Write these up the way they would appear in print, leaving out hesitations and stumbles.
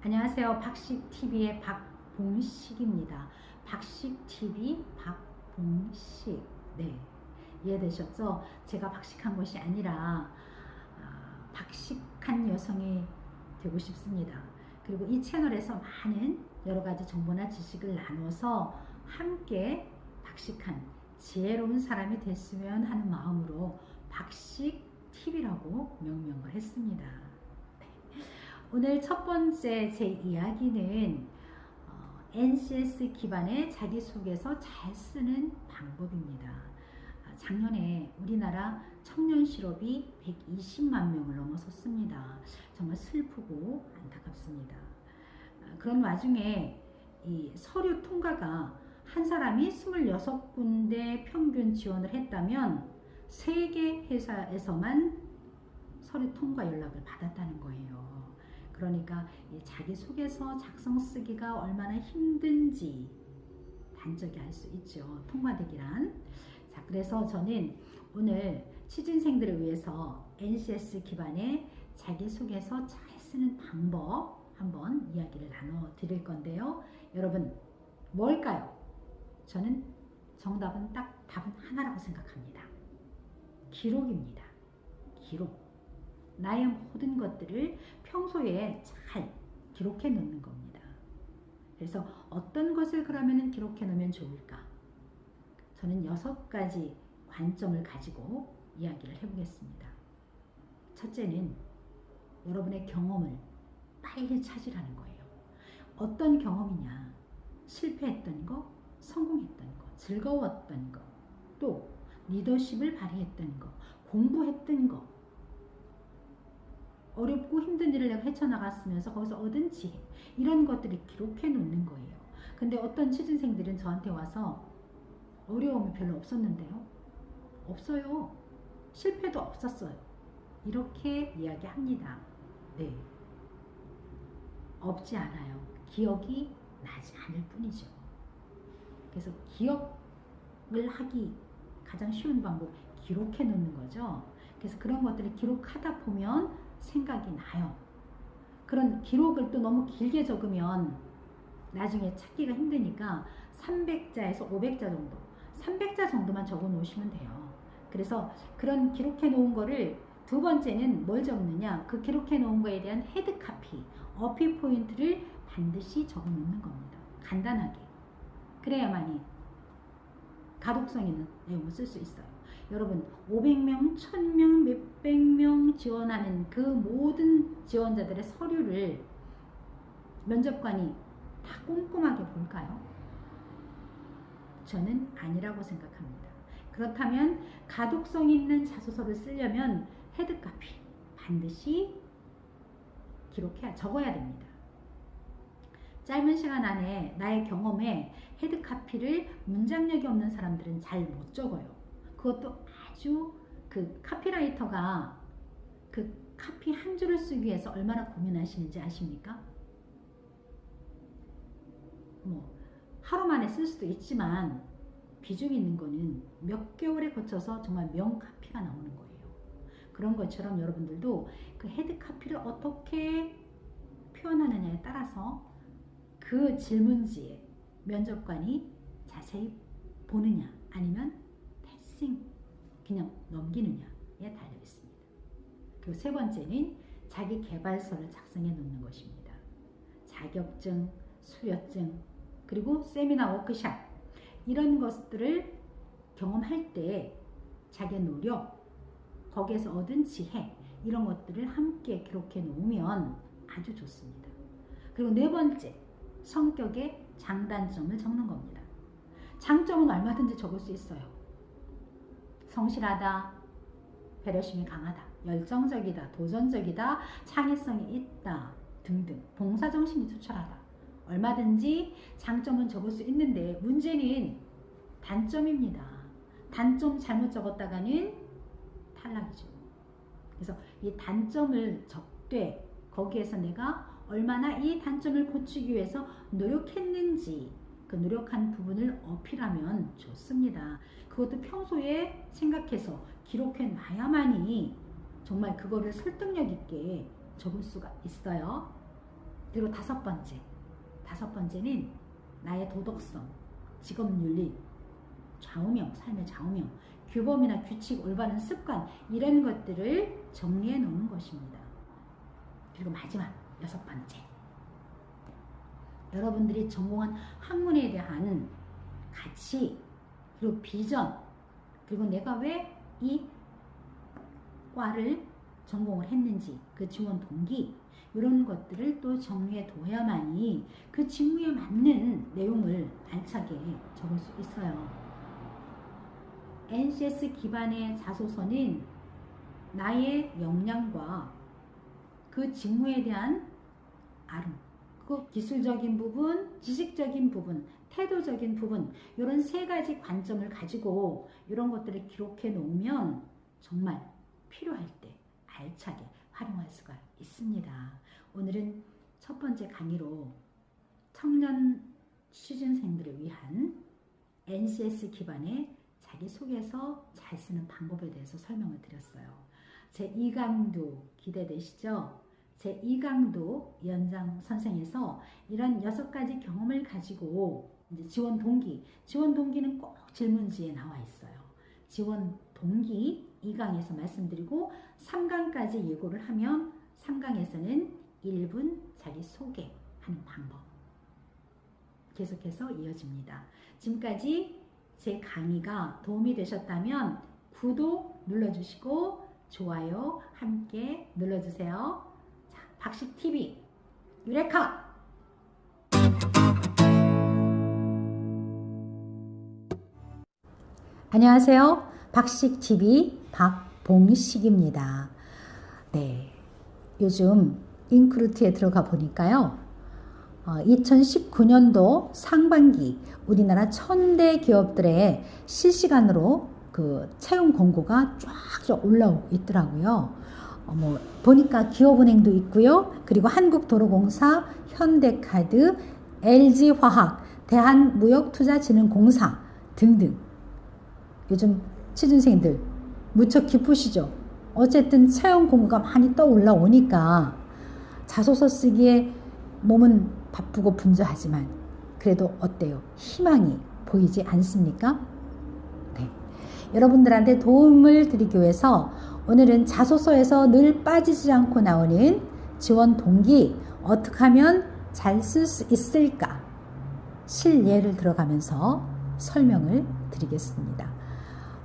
안녕하세요. 박식TV의 박봉식입니다. 박식TV 박봉식. 네, 이해되셨죠? 제가 박식한 것이 아니라 박식한 여성이 되고 싶습니다. 그리고 이 채널에서 많은 여러가지 정보나 지식을 나눠서 함께 박식한 지혜로운 사람이 됐으면 하는 마음으로 박식TV라고 명명을 했습니다. 오늘 첫 번째 제 이야기는 NCS 기반의 자기소개서 잘 쓰는 방법입니다. 작년에 우리나라 청년 실업이 120만 명을 넘어섰습니다. 정말 슬프고 안타깝습니다. 그런 와중에 이 서류 통과가 한 사람이 26군데 평균 지원을 했다면 3개 회사에서만 서류 통과 연락을 받았다는 거예요. 그러니까 자기소개서 작성 쓰기가 얼마나 힘든지 단적이 알 수 있죠. 통과되기란. 자, 그래서 저는 오늘 취준생들을 위해서 NCS 기반의 자기소개서 잘 쓰는 방법 한번 이야기를 나눠 드릴 건데요. 여러분, 뭘까요? 저는 정답은 딱 답은 하나라고 생각합니다. 기록입니다. 기록. 나의 모든 것들을 평소에 잘 기록해 놓는 겁니다. 그래서 어떤 것을 그러면 기록해 놓으면 좋을까? 저는 6가지 관점을 가지고 이야기를 해보겠습니다. 첫째는 여러분의 경험을 빨리 찾으라는 거예요. 어떤 경험이냐? 실패했던 거, 성공했던 거, 즐거웠던 거, 또 리더십을 발휘했던 거, 공부했던 거, 어렵고 힘든 일을 내가 헤쳐나갔으면서 거기서 얻은 지혜, 이런 것들을 기록해 놓는 거예요. 근데 어떤 취준생들은 저한테 와서 어려움이 별로 없었는데요. 없어요. 실패도 없었어요. 이렇게 이야기합니다. 네, 없지 않아요. 기억이 나지 않을 뿐이죠. 그래서 기억을 하기 가장 쉬운 방법, 기록해 놓는 거죠. 그래서 그런 것들을 기록하다 보면 생각이 나요. 그런 기록을 또 너무 길게 적으면 나중에 찾기가 힘드니까 300자에서 500자 정도, 300자 정도만 적어 놓으시면 돼요. 그래서 그런 기록해 놓은 거를 두 번째는 뭘 적느냐? 그 기록해 놓은 거에 대한 헤드카피, 어필 포인트를 반드시 적어 놓는 겁니다. 간단하게. 그래야만이 가독성 있는 내용을 쓸 수 있어요. 여러분, 500명, 1000명, 몇백 명 지원하는 그 모든 지원자들의 서류를 면접관이 다 꼼꼼하게 볼까요? 저는 아니라고 생각합니다. 그렇다면 가독성 있는 자소서를 쓰려면 헤드카피 반드시 적어야 됩니다. 짧은 시간 안에 나의 경험에 헤드카피를 문장력이 없는 사람들은 잘 못 적어요. 그것도 아주 그 카피라이터가 그 카피 한 줄을 쓰기 위해서 얼마나 고민하시는지 아십니까? 하루 만에 쓸 수도 있지만 비중 있는 거는 몇 개월에 거쳐서 정말 명카피가 나오는 거예요. 그런 것처럼 여러분들도 그 헤드카피를 어떻게 표현하느냐에 따라서 그 질문지에 면접관이 자세히 보느냐 아니면 그냥 넘기느냐에 달려 있습니다. 그리고 세 번째는 자기 개발서를 작성해 놓는 것입니다. 자격증, 수료증, 그리고 세미나 워크숍, 이런 것들을 경험할 때 자기의 노력, 거기에서 얻은 지혜, 이런 것들을 함께 기록해 놓으면 아주 좋습니다. 그리고 네 번째, 성격의 장단점을 적는 겁니다. 장점은 얼마든지 적을 수 있어요. 성실하다, 배려심이 강하다, 열정적이다, 도전적이다, 창의성이 있다 등등, 봉사정신이 투철하다, 얼마든지 장점은 적을 수 있는데 문제는 단점입니다. 단점 잘못 적었다가는 탈락이죠. 그래서 이 단점을 적되 거기에서 내가 얼마나 이 단점을 고치기 위해서 노력했는지 그 노력한 부분을 어필하면 좋습니다. 그것도 평소에 생각해서 기록해 놔야만이 정말 그거를 설득력 있게 적을 수가 있어요. 그리고 다섯 번째는 나의 도덕성, 직업윤리, 좌우명, 삶의 좌우명, 규범이나 규칙, 올바른 습관 이런 것들을 정리해 놓는 것입니다. 그리고 마지막 여섯 번째, 여러분들이 전공한 학문에 대한 가치, 그리고 비전, 그리고 내가 왜 이 과를 전공을 했는지, 그 지원 동기, 이런 것들을 또 정리해 둬야만이 그 직무에 맞는 내용을 알차게 적을 수 있어요. NCS 기반의 자소서는 나의 역량과 그 직무에 대한 아름, 그 기술적인 부분, 지식적인 부분, 태도적인 부분, 이런 세 가지 관점을 가지고 이런 것들을 기록해 놓으면 정말 필요할 때 알차게 활용할 수가 있습니다. 오늘은 첫 번째 강의로 청년 취준생들을 위한 NCS 기반의 자기소개서 잘 쓰는 방법에 대해서 설명을 드렸어요. 제2강도 기대되시죠? 제2강도 위원장 선생에서 이런 6가지 경험을 가지고 이제 지원 동기는 꼭 질문지에 나와 있어요. 지원 동기 2강에서 말씀드리고 3강까지 예고를 하면 3강에서는 1분 자기소개하는 방법 계속해서 이어집니다. 지금까지 제 강의가 도움이 되셨다면 구독 눌러주시고 좋아요 함께 눌러주세요. 자, 박식TV 유레카! 안녕하세요. 박식TV 박봉식입니다. 네, 요즘 인크루트에 들어가 보니까요. 2019년도 상반기 우리나라 1000대 기업들의 실시간으로 그 채용 공고가 쫙쫙 올라오고 있더라고요. 보니까 기업은행도 있고요. 그리고 한국도로공사, 현대카드, LG화학, 대한무역투자진흥공사 등등. 요즘 취준생들 무척 기쁘시죠? 어쨌든 채용 공고가 많이 떠 올라오니까 자소서 쓰기에 몸은 바쁘고 분주하지만 그래도 어때요? 희망이 보이지 않습니까? 네. 여러분들한테 도움을 드리기 위해서 오늘은 자소서에서 늘 빠지지 않고 나오는 지원 동기 어떻게 하면 잘 쓸 수 있을까? 실예를 들어가면서 설명을 드리겠습니다.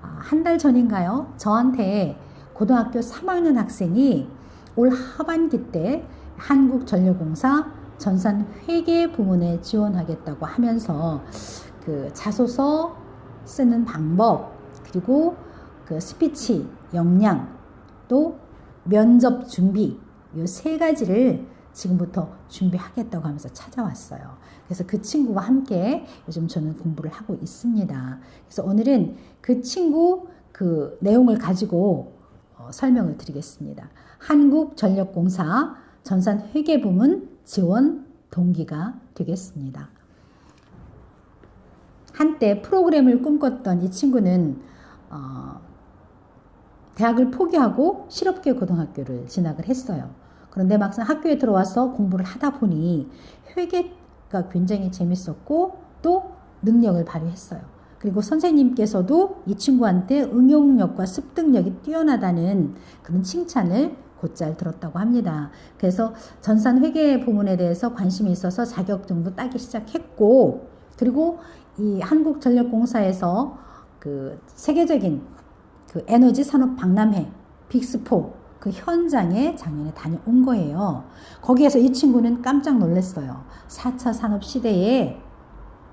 한 달 전인가요? 저한테 고등학교 3학년 학생이 올 하반기 때 한국전력공사 전산회계 부문에 지원하겠다고 하면서 그 자소서 쓰는 방법, 그리고 그 스피치 역량, 또 면접 준비, 이 세 가지를 지금부터 준비하겠다고 하면서 찾아왔어요. 그래서 그 친구와 함께 요즘 저는 공부를 하고 있습니다. 그래서 오늘은 그 친구 그 내용을 가지고 설명을 드리겠습니다. 한국전력공사 전산회계부문 지원 동기가 되겠습니다. 한때 프로그램을 꿈꿨던 이 친구는 대학을 포기하고 실업계 고등학교를 진학을 했어요. 그런데 막상 학교에 들어와서 공부를 하다 보니 회계가 굉장히 재밌었고 또 능력을 발휘했어요. 그리고 선생님께서도 이 친구한테 응용력과 습득력이 뛰어나다는 그런 칭찬을 곧잘 들었다고 합니다. 그래서 전산회계 부문에 대해서 관심이 있어서 자격증도 따기 시작했고, 그리고 이 한국전력공사에서 그 세계적인 그 에너지 산업 박람회 빅4 그 현장에 작년에 다녀온 거예요. 거기에서 이 친구는 깜짝 놀랐어요. 4차 산업 시대에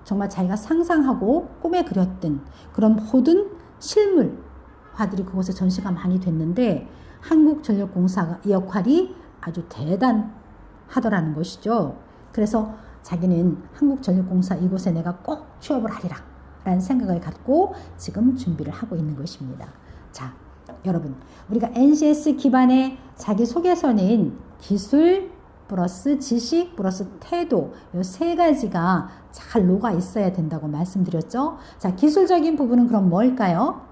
정말 자기가 상상하고 꿈에 그렸던 그런 모든 실물화들이 그곳에 전시가 많이 됐는데 한국전력공사가 이 역할이 아주 대단하더라는 것이죠. 그래서 자기는 한국전력공사 이곳에 내가 꼭 취업을 하리라 라는 생각을 갖고 지금 준비를 하고 있는 것입니다. 자, 여러분, 우리가 NCS 기반의 자기소개서는 기술 플러스 지식 플러스 태도 이 세 가지가 잘 녹아 있어야 된다고 말씀드렸죠. 자, 기술적인 부분은 그럼 뭘까요?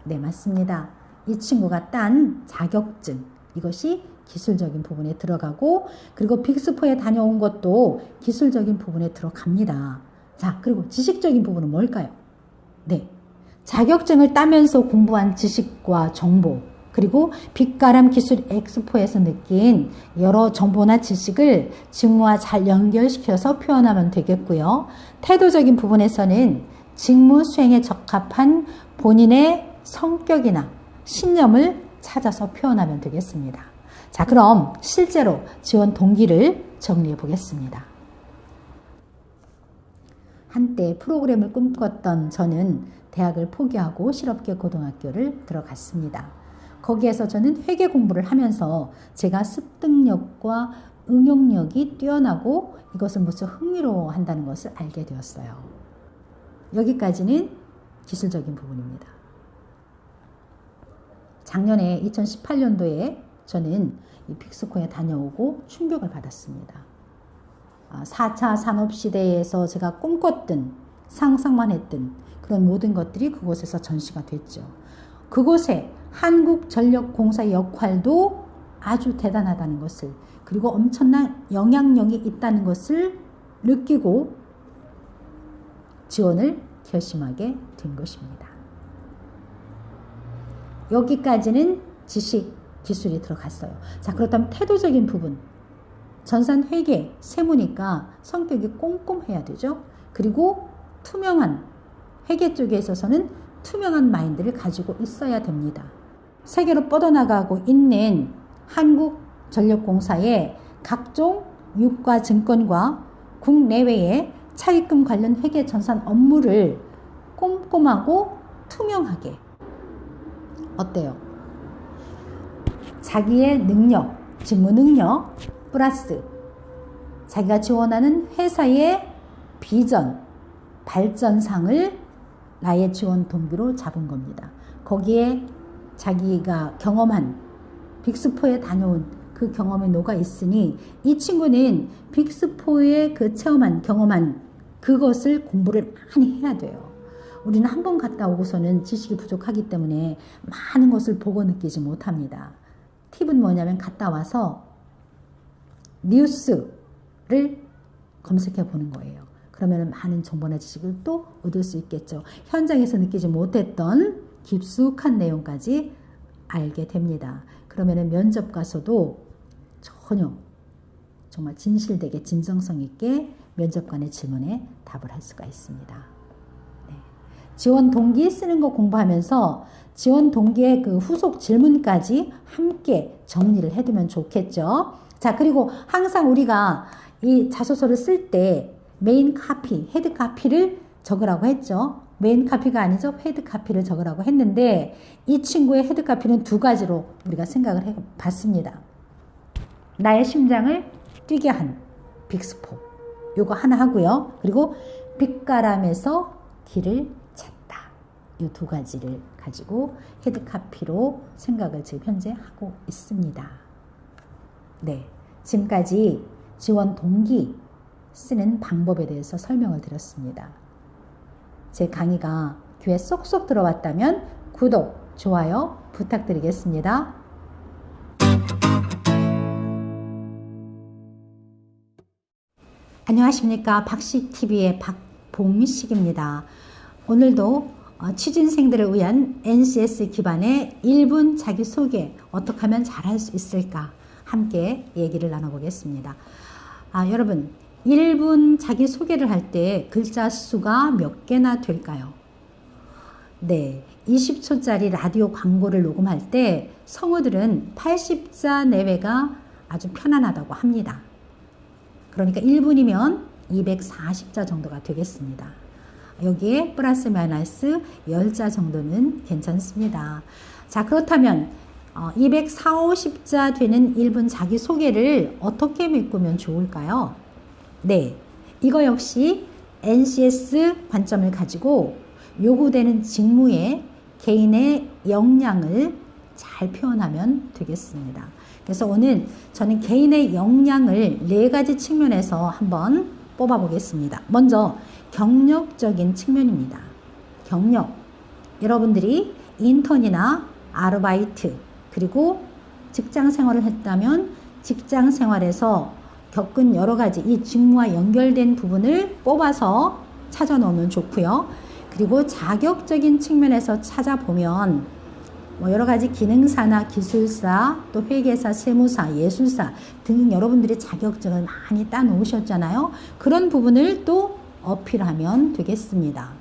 네, 맞습니다. 이 친구가 딴 자격증, 이것이 기술적인 부분에 들어가고, 그리고 빅4에 다녀온 것도 기술적인 부분에 들어갑니다. 자, 그리고 지식적인 부분은 뭘까요? 네, 자격증을 따면서 공부한 지식과 정보, 그리고 빛가람 기술 엑스포에서 느낀 여러 정보나 지식을 직무와 잘 연결시켜서 표현하면 되겠고요. 태도적인 부분에서는 직무 수행에 적합한 본인의 성격이나 신념을 찾아서 표현하면 되겠습니다. 자, 그럼 실제로 지원 동기를 정리해 보겠습니다. 한때 프로그램을 꿈꿨던 저는 대학을 포기하고 실업계 고등학교를 들어갔습니다. 거기에서 저는 회계 공부를 하면서 제가 습득력과 응용력이 뛰어나고 이것을 무척 흥미로워한다는 것을 알게 되었어요. 여기까지는 기술적인 부분입니다. 작년에 2018년도에 저는 이 빅스코에 다녀오고 충격을 받았습니다. 4차 산업시대에서 제가 꿈꿨던, 상상만 했던 그런 모든 것들이 그곳에서 전시가 됐죠. 그곳에 한국전력공사의 역할도 아주 대단하다는 것을, 그리고 엄청난 영향력이 있다는 것을 느끼고 지원을 결심하게 된 것입니다. 여기까지는 지식, 기술이 들어갔어요. 자, 그렇다면 태도적인 부분. 전산 회계, 세무니까 성격이 꼼꼼해야 되죠. 그리고 투명한, 회계 쪽에 있어서는 투명한 마인드를 가지고 있어야 됩니다. 세계로 뻗어나가고 있는 한국전력공사의 각종 유가증권과 국내외의 차입금 관련 회계 전산 업무를 꼼꼼하고 투명하게, 어때요? 자기의 능력, 직무 능력 플러스 자기가 지원하는 회사의 비전, 발전상을 나의 지원 동기로 잡은 겁니다. 거기에 자기가 경험한 빅4에 다녀온 그 경험이 녹아 있으니 이 친구는 빅4에 그 체험한, 경험한 그것을 공부를 많이 해야 돼요. 우리는 한 번 갔다 오고서는 지식이 부족하기 때문에 많은 것을 보고 느끼지 못합니다. 팁은 뭐냐면 갔다 와서 뉴스를 검색해 보는 거예요. 그러면 많은 정보나 지식을 또 얻을 수 있겠죠. 현장에서 느끼지 못했던 깊숙한 내용까지 알게 됩니다. 그러면 면접 가서도 전혀 정말 진실되게 진정성 있게 면접관의 질문에 답을 할 수가 있습니다. 네. 지원 동기 쓰는 거 공부하면서 지원 동기의 그 후속 질문까지 함께 정리를 해두면 좋겠죠. 자, 그리고 항상 우리가 이 자소서를 쓸 때 메인 카피, 헤드 카피를 적으라고 했죠. 메인 카피가 아니죠. 헤드 카피를 적으라고 했는데 이 친구의 헤드 카피는 두 가지로 우리가 생각을 해봤습니다. 나의 심장을 뛰게 한 빅4. 요거 하나 하고요. 그리고 빛가람에서 길을 찾다. 이 두 가지를 가지고 헤드 카피로 생각을 지금 현재 하고 있습니다. 네, 지금까지 지원 동기 쓰는 방법에 대해서 설명을 드렸습니다. 제 강의가 귀에 쏙쏙 들어왔다면 구독, 좋아요 부탁드리겠습니다. 안녕하십니까. 박식TV의 박봉식입니다. 오늘도 취준생들을 위한 NCS 기반의 1분 자기소개 어떻게 하면 잘할 수 있을까 함께 얘기를 나눠보겠습니다. 여러분 1분 자기소개를 할 때 글자 수가 몇 개나 될까요? 네, 20초짜리 라디오 광고를 녹음할 때 성우들은 80자 내외가 아주 편안하다고 합니다. 그러니까 1분이면 240자 정도가 되겠습니다. 여기에 플러스 마이너스 10자 정도는 괜찮습니다. 자, 그렇다면 240자 되는 1분 자기소개를 어떻게 메꾸면 좋을까요? 네, 이거 역시 NCS 관점을 가지고 요구되는 직무의 개인의 역량을 잘 표현하면 되겠습니다. 그래서 오늘 저는 개인의 역량을 4가지 측면에서 한번 뽑아보겠습니다. 먼저 경력적인 측면입니다. 경력. 여러분들이 인턴이나 아르바이트 그리고 직장 생활을 했다면 직장 생활에서 겪은 여러 가지 이 직무와 연결된 부분을 뽑아서 찾아 놓으면 좋고요. 그리고 자격적인 측면에서 찾아보면 뭐 여러 가지 기능사나 기술사, 또 회계사, 세무사, 예술사 등 여러분들이 자격증을 많이 따 놓으셨잖아요. 그런 부분을 또 어필하면 되겠습니다.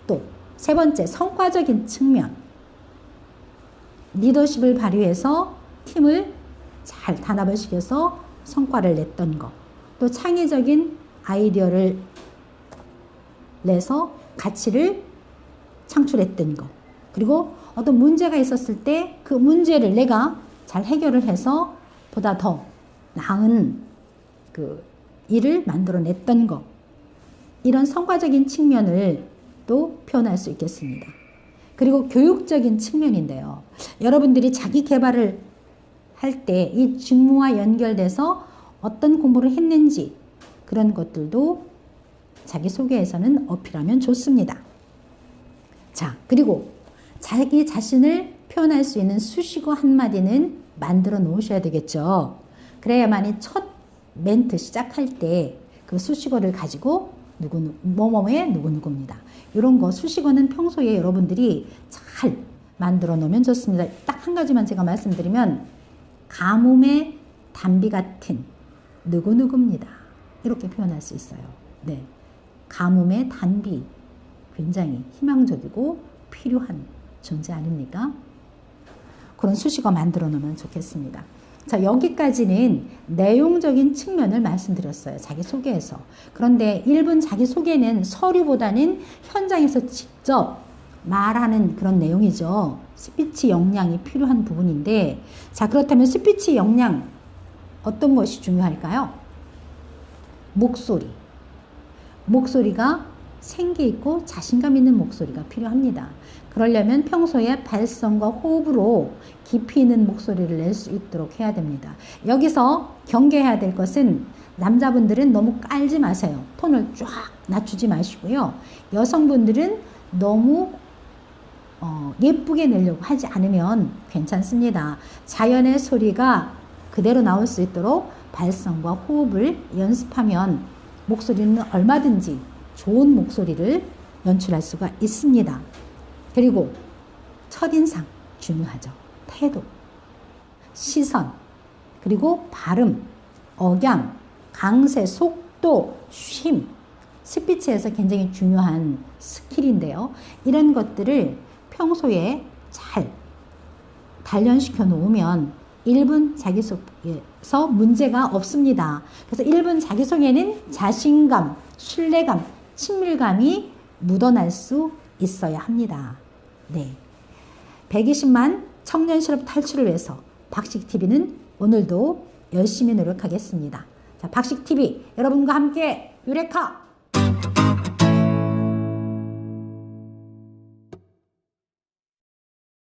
또 세 번째, 성과적인 측면. 리더십을 발휘해서 팀을 잘 단합을 시켜서 성과를 냈던 것. 또 창의적인 아이디어를 내서 가치를 창출했던 것. 그리고 어떤 문제가 있었을 때 그 문제를 내가 잘 해결을 해서 보다 더 나은 그 일을 만들어냈던 것. 이런 성과적인 측면을 또 표현할 수 있겠습니다. 그리고 교육적인 측면인데요. 여러분들이 자기 개발을 할 때 이 직무와 연결돼서 어떤 공부를 했는지 그런 것들도 자기소개에서는 어필하면 좋습니다. 자, 그리고 자기 자신을 표현할 수 있는 수식어 한마디는 만들어 놓으셔야 되겠죠. 그래야만이 첫 멘트 시작할 때 그 수식어를 가지고 뭐뭐의 누구누구입니다. 이런 거 수식어는 평소에 여러분들이 잘 만들어 놓으면 좋습니다. 딱 한 가지만 제가 말씀드리면 가뭄의 단비 같은 누구누구입니다. 이렇게 표현할 수 있어요. 네, 가뭄의 단비 굉장히 희망적이고 필요한 존재 아닙니까? 그런 수식어 만들어 놓으면 좋겠습니다. 자, 여기까지는 내용적인 측면을 말씀드렸어요. 자기소개에서. 그런데 1분 자기소개는 서류보다는 현장에서 직접 말하는 그런 내용이죠. 스피치 역량이 필요한 부분인데, 자, 그렇다면 스피치 역량 어떤 것이 중요할까요? 목소리. 목소리가 생기 있고 자신감 있는 목소리가 필요합니다. 그러려면 평소에 발성과 호흡으로 깊이 있는 목소리를 낼 수 있도록 해야 됩니다. 여기서 경계해야 될 것은 남자분들은 너무 깔지 마세요. 톤을 쫙 낮추지 마시고요. 여성분들은 너무 예쁘게 내려고 하지 않으면 괜찮습니다. 자연의 소리가 그대로 나올 수 있도록 발성과 호흡을 연습하면 목소리는 얼마든지 좋은 목소리를 연출할 수가 있습니다. 그리고 첫인상 중요하죠. 태도, 시선, 그리고 발음, 억양, 강세, 속도, 쉼, 스피치에서 굉장히 중요한 스킬인데요. 이런 것들을 평소에 잘 단련시켜 놓으면 1분 자기소개에서 문제가 없습니다. 그래서 1분 자기소개는 자신감, 신뢰감, 친밀감이 묻어날 수 있어야 합니다. 네, 120만 청년 실업 탈출을 위해서 박식TV는 오늘도 열심히 노력하겠습니다. 자, 박식TV 여러분과 함께 유레카